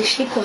Chez quoi.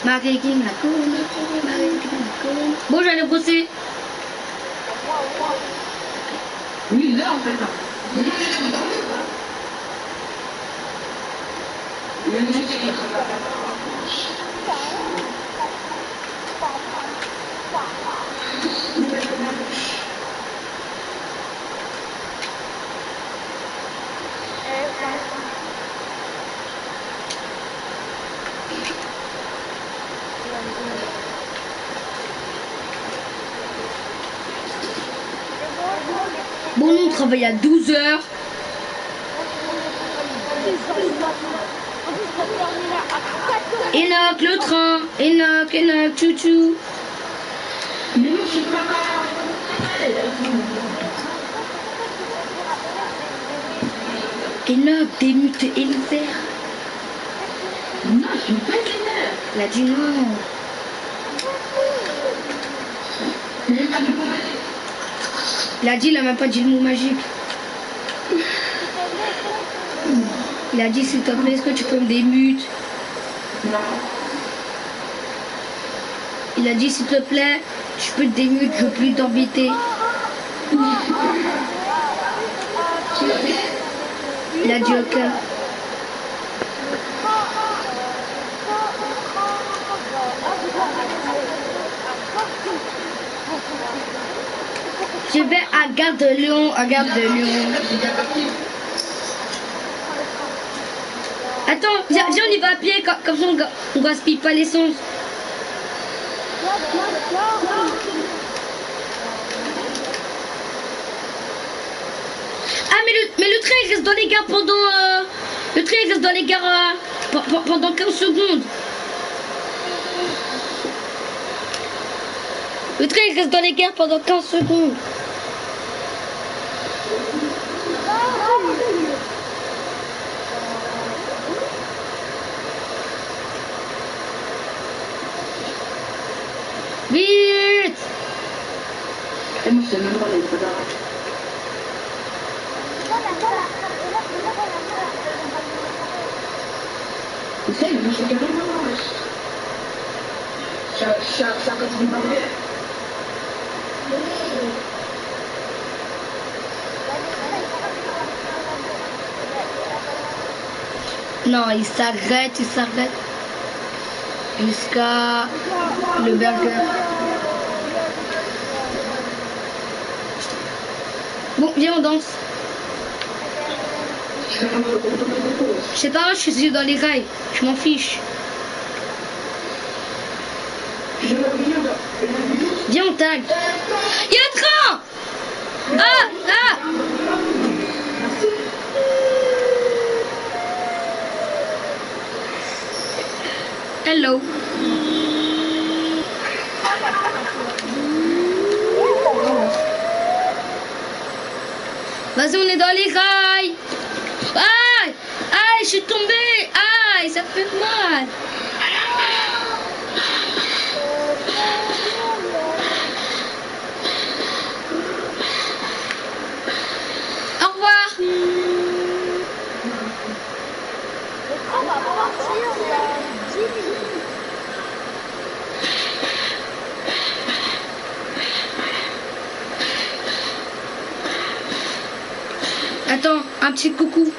Marie-King la cour. Bon, j'allais bosser. Oui, là en fait. Bon, nous on travaille à 12 heures. Enoch, le train. Enoch, chouchou. Enoch, démute Elzer. Non, je suis pas vénère. Il a dit non. Il a dit, il a même pas dit le mot magique. Il a dit, s'il te plaît, est-ce que tu peux me démute? Non. Il a dit, s'il te plaît, je peux te démute, je veux plus t'embêter. Il a dit ok. Je vais à Gare de Lyon, Attends, viens, on y va à pied, comme ça on gaspille pas l'essence. Ah mais le train il reste dans les gares pendant 15 secondes. Le train il reste dans les gares pendant 15 secondes. Vite! Et moi, je sais même pas les trucs. Tu sais, moi, je suis carrément wesh. Ça continue pas bien. Non, il s'arrête jusqu'à le burger. Bon, viens, on danse. Je sais pas, je suis dans les rails, je m'en fiche. Viens, on tag. Il y a un train! Ah! Hello. Vas-y, on est dans les rails. Aïe! Aïe, je suis tombée. Aïe, ça fait mal. Au revoir. Attends, un petit coucou.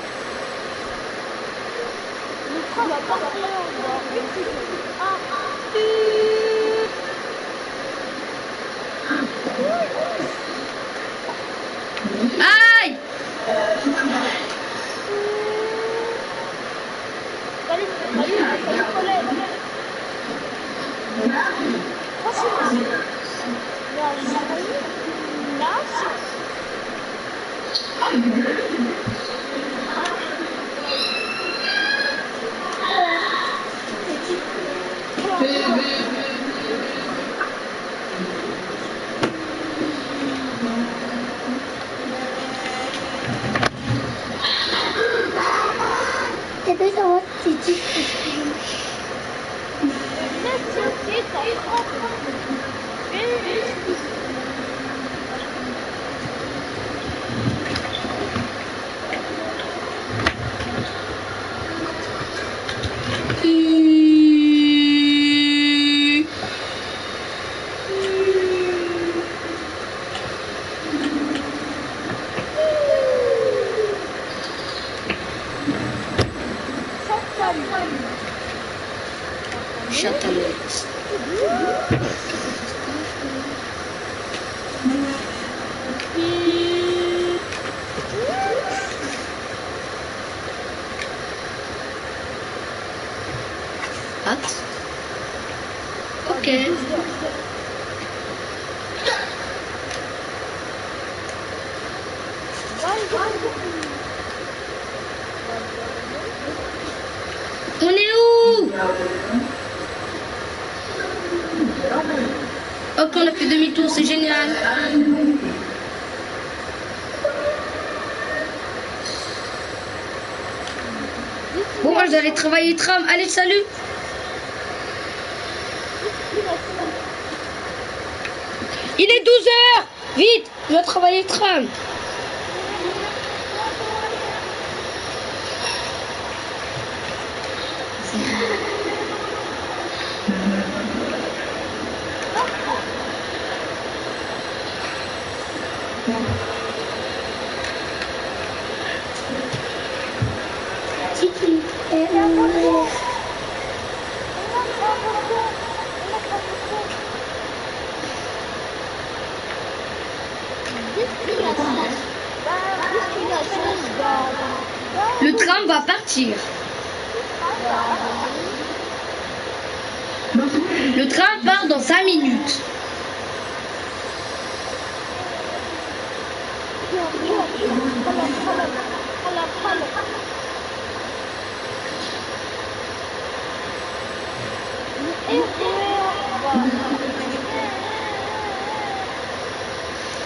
Châtelet. What? Ok. On est où? Ok, on a fait demi-tour, c'est génial. Bon, moi je dois aller travailler tram. Allez, salut. Il est 12h. Vite, je dois travailler tram. Le tram va partir. Le train part dans 5 minutes.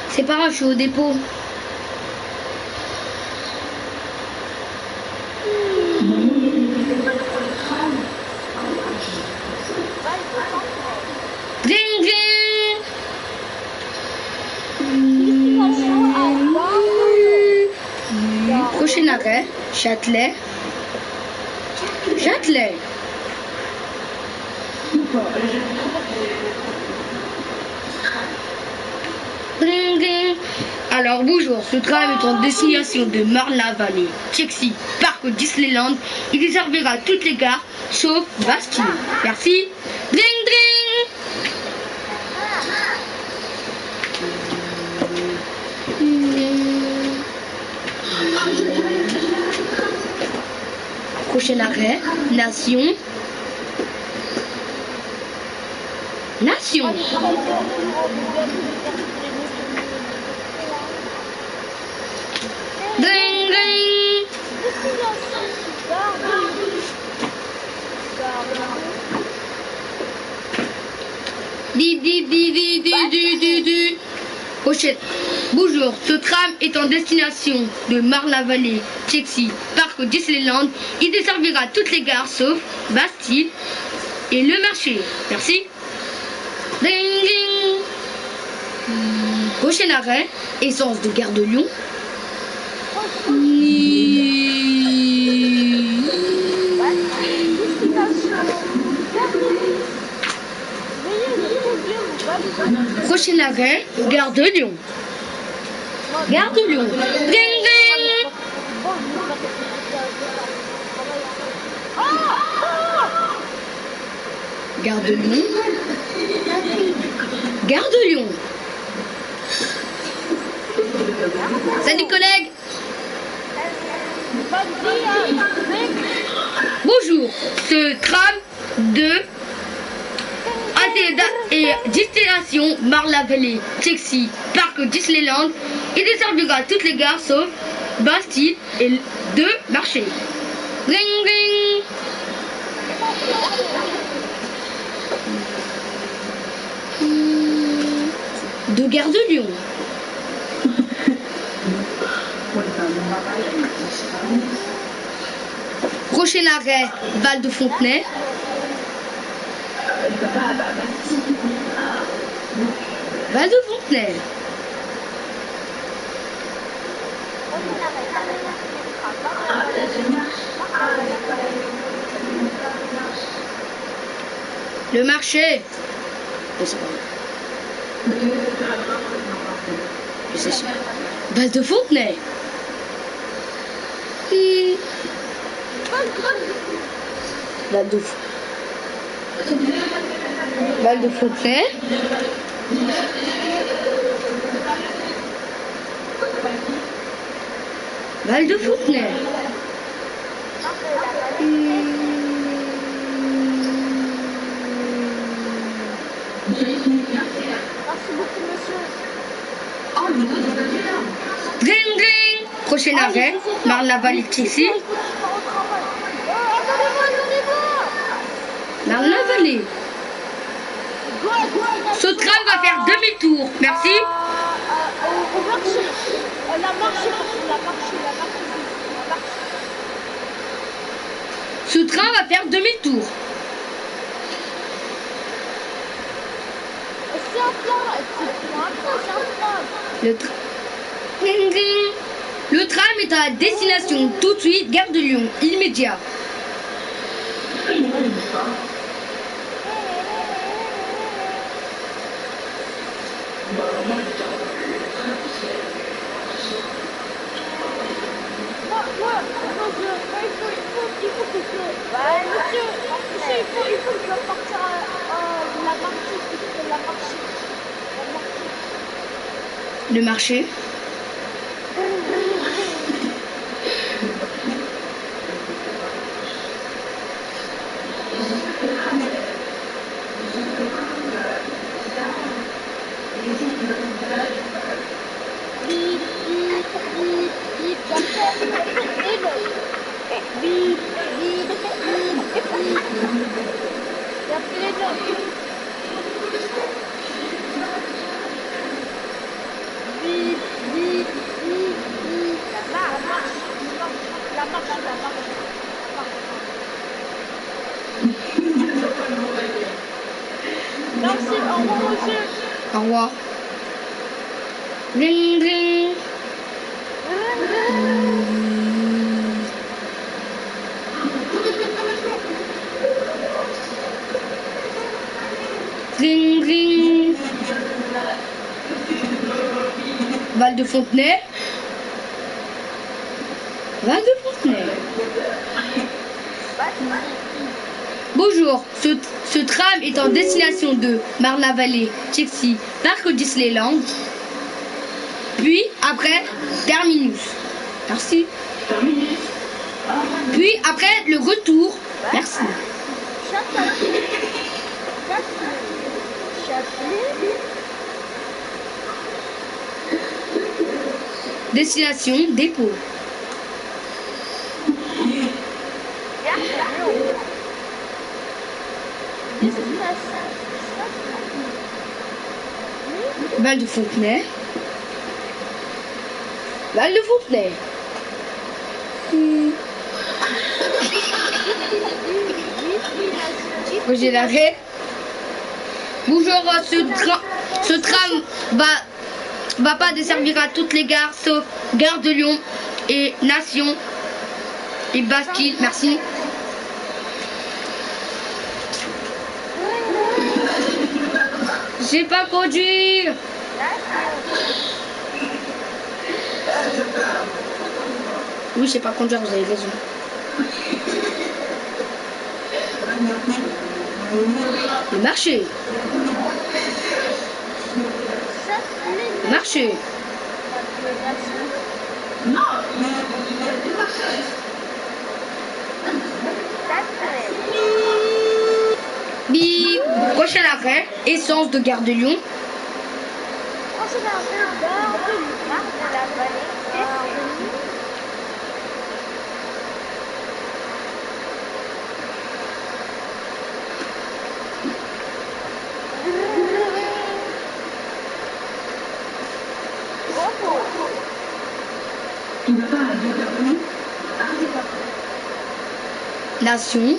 C'est pas grave, je suis au dépôt. Ding ding. Prochain arrêt, Châtelet. Châtelet. Ding ding. Alors bonjour, ce tram est en destination de Marne-la-Vallée, Chelsea, Parc Disneyland. Il desservira toutes les gares sauf Bastille. Merci. Ding ding. Prochain arrêt, Nation. Nation. Ding ding. Di di di di di di di di. Prochaine. Bonjour, ce tram est en destination de Marne-la-Vallée, Chelsea, Parc Disneyland. Il desservira toutes les gares sauf Bastille et le marché. Merci. Ding ding. Prochain arrêt, essence de Gare de Lyon. Prochain arrêt, Gare de Lyon. Gare de Lyon. Ding ding. Gare de Lyon. Gare de Lyon. Salut collègues. Bonjour, ce tram de et destination Marne-la-Vallée, Chelsea, parc Disneyland. Il desservira toutes les gares sauf Bastille et deux marchés. Ring ring. De Gare de Lyon. Prochain arrêt, Val de Fontenay. Val de Fontenay. Le marché. Je sais pas. Je sais pas. Val de Fontenay. Val de Fontenay. Val de Fontenay. Ring ring. Prochain arrêt, Marne-la-Vallée, Chelsea. Marne-la-Vallée. Ce tram va faire demi-tour. Merci. Au marché. La marche. Ce train va faire demi-tour. C'est un plan. Le tram est à destination tout de suite, Gare de Lyon, immédiat. Il faut que je parte la marche. Le marché. Merci, au revoir monsieur. Au revoir. Ring ring. Ring ring. Val de Fontenay. Val de Fontenay. Bonjour, ce tram est en destination de Marne-la-Vallée, Chelsea, parc Disneyland. Puis après, terminus. Merci. Puis après, le retour. Merci. Destination dépôt. Val de Fontenay. Val de Fontenay. J'ai l'arrêt. Bonjour, ce tram va pas desservir à toutes les gares sauf Gare de Lyon et Nation et Bastille. Merci. Je sais pas conduire. Oui, je sais pas conduire, vous avez raison. Le marché. Marché. Bip. Prochain arrêt, essence de Gare de Lyon. Prochain arrêt, Gare de Lyon. Marche de la vallée. Gare de Lyon. Nation.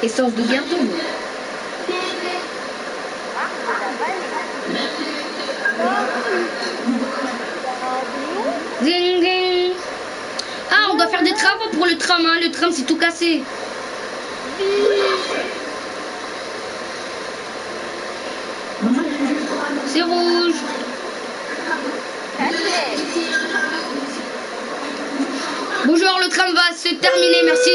Essence de Gare de Lyon. Ding ding. Ah, on doit faire des travaux pour le tram, hein. Le tram c'est tout cassé. C'est rouge. Bonjour, le tram va se terminer, merci.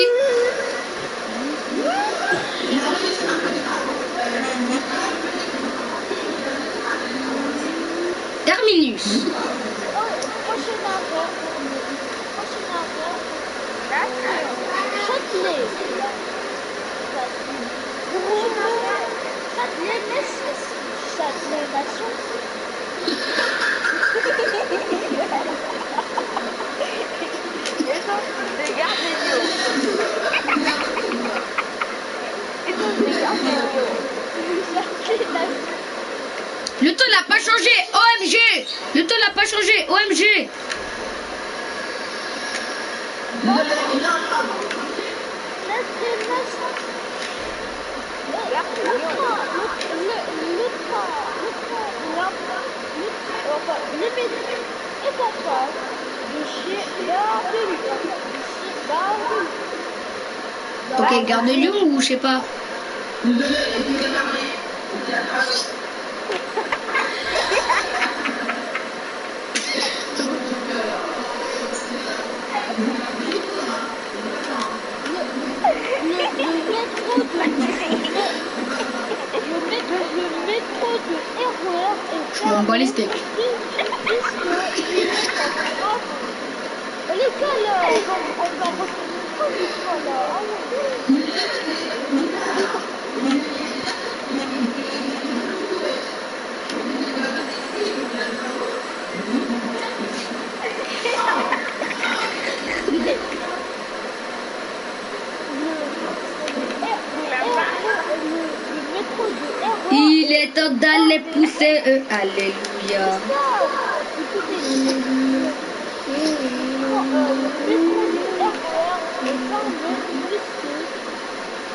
Terminus. Prochain arrêt. Châtelet. Châtelet Nation. Des Gare de Lyon. Le ton n'a pas changé, OMG. Le ton n'a pas changé, OMG. Le métro est en face de chez Gare de Lyon. Ok, Gare de Lyon ou je sais pas. Le métro de RER est Je m'en bats les steaks. Les gars là, on va Il est temps d'aller pousser, alléluia.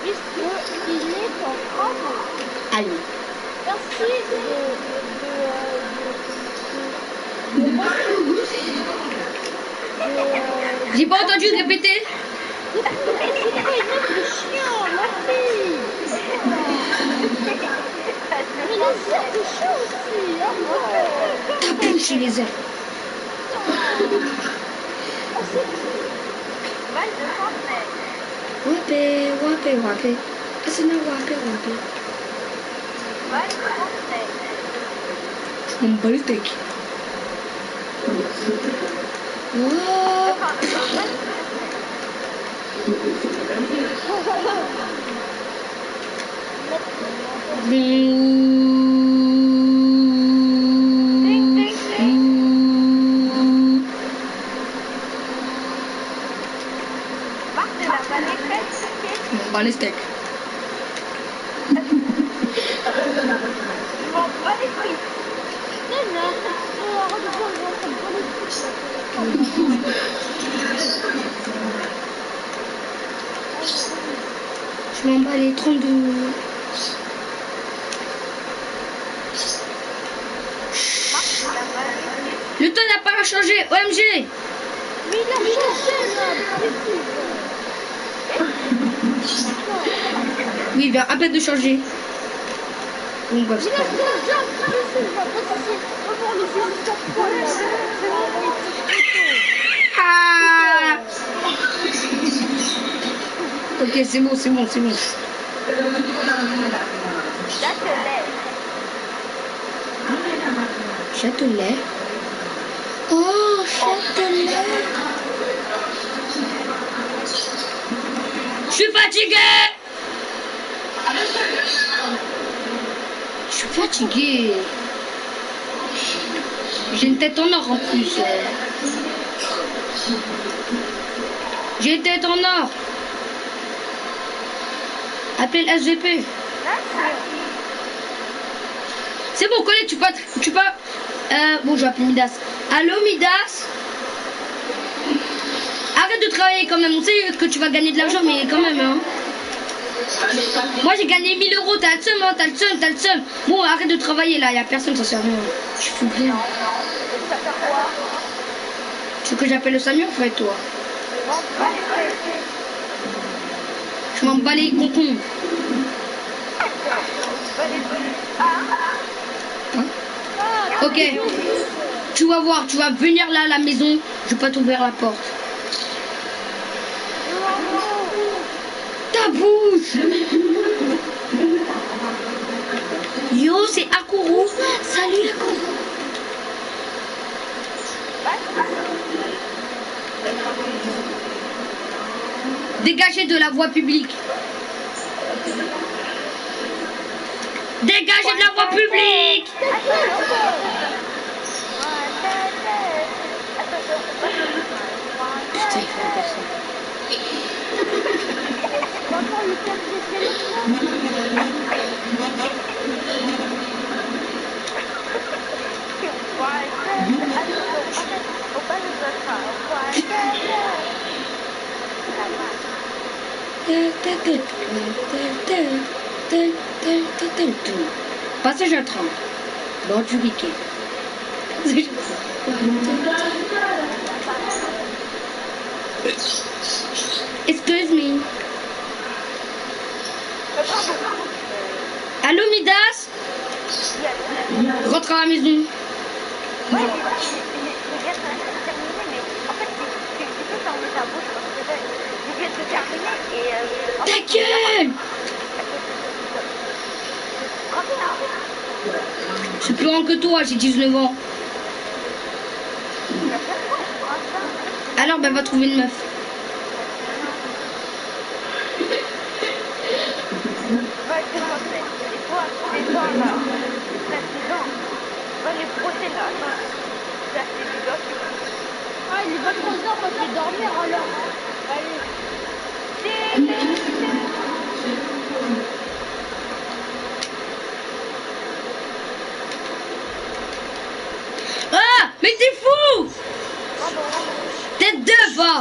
Puisqu'il est en travaux. Allez. Merci J'ai pas entendu répéter. c'est pas une autre le chien, merci. Mais la sœur de chien aussi, hein. Tapons chez les airs. Val de Fontenay. Wapé, wapé, wapé. Asana wapé, wapé. Val de Fontenay. Je m'en bats les steaks. Oh. Marche de la vallée faite. Je m'en bats les steaks. Je m'en bats les frites. Je m'en bats les 32. Le temps n'a pas changé, OMG. Mais il a changé là. Oui, il vient à peine de changer. Donc, bah, Il a changé. Ah. Ok, c'est bon, c'est bon, c'est bon. Châtelet. Châtelet. Oh, Châtelet. Je suis fatigué. Je suis fatigué. J'ai une tête en or en plus. J'ai une tête en or. Appelle SVP. C'est bon, collègue, tu peux. Bon, je vais appeler Midas. Allô, Midas? Arrête de travailler quand même. On sait que tu vas gagner de l'argent, mais quand même, hein. Moi, j'ai gagné 1000 euros. T'as le seum, hein. T'as le seum. Bon, arrête de travailler là. Y a personne, ça sert à rien. Je fous rien. Tu veux que j'appelle le Samir? Fais toi. Je m'en bats les concons. Hein? Ok. Tu vas voir, tu vas venir là à la maison. Je vais pas t'ouvrir la porte. Ta bouche. Yo, c'est Akuru. Salut Akuru. Dégagez de la voie publique. Dégagez de la voie publique. Putain, il faut faire ça. Passage à train. Bord du week-end. Excuse me. Allô Midas? Rentre à la maison. Ouais, je viens de terminer, mais en fait, tu peux fermer ta bouche parce que je viens de terminer et... Ta gueule! Je suis plus grand que toi, j'ai 19 ans. Alors, ben, va trouver une meuf. Ah, il est 23h, moi je vais dormir alors. Allez. Ah! Mais t'es fou! Tête de va!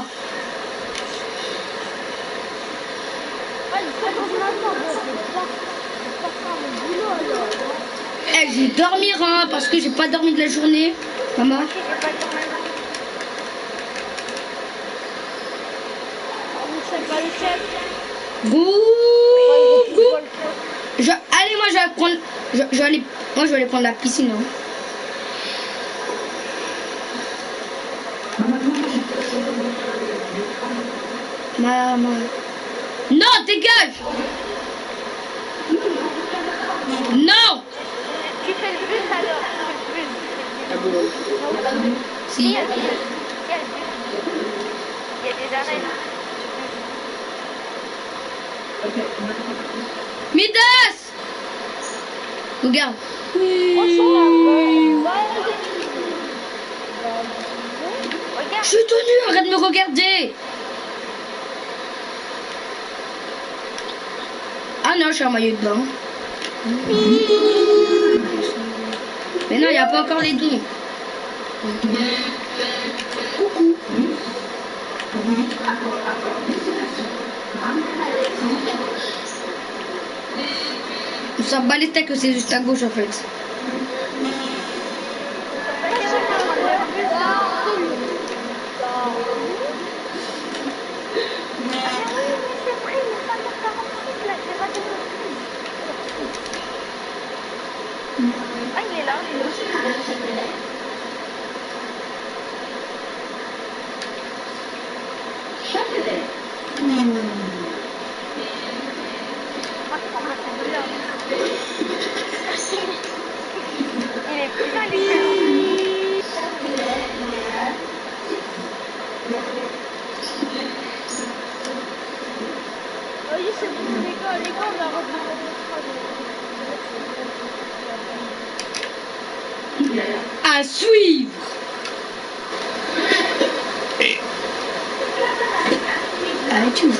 Ah, il faut qu'on m'attende, je vais pas faire mon boulot alors. Eh, je vais dormir, hein, parce que j'ai pas dormi de la journée. Maman? C'est pas le chef. Coucou! Allez, moi je vais prendre. Moi je vais aller prendre la piscine. Hein. Maman. Non, dégage! Non! Tu fais le bus alors, tu fais le bus. Si. Il y a des arrêts. Midas! Regarde. Je suis tout nu, arrête de me regarder. Ah non, je suis en maillot de bain. Mais non, il n'y a pas encore les dons. Coucou. Ça bat les steaks que c'est juste à gauche en fait. Ah, il est là. Il est putain, il est c'est bon, les gars, on a repris À suivre. Ah, tu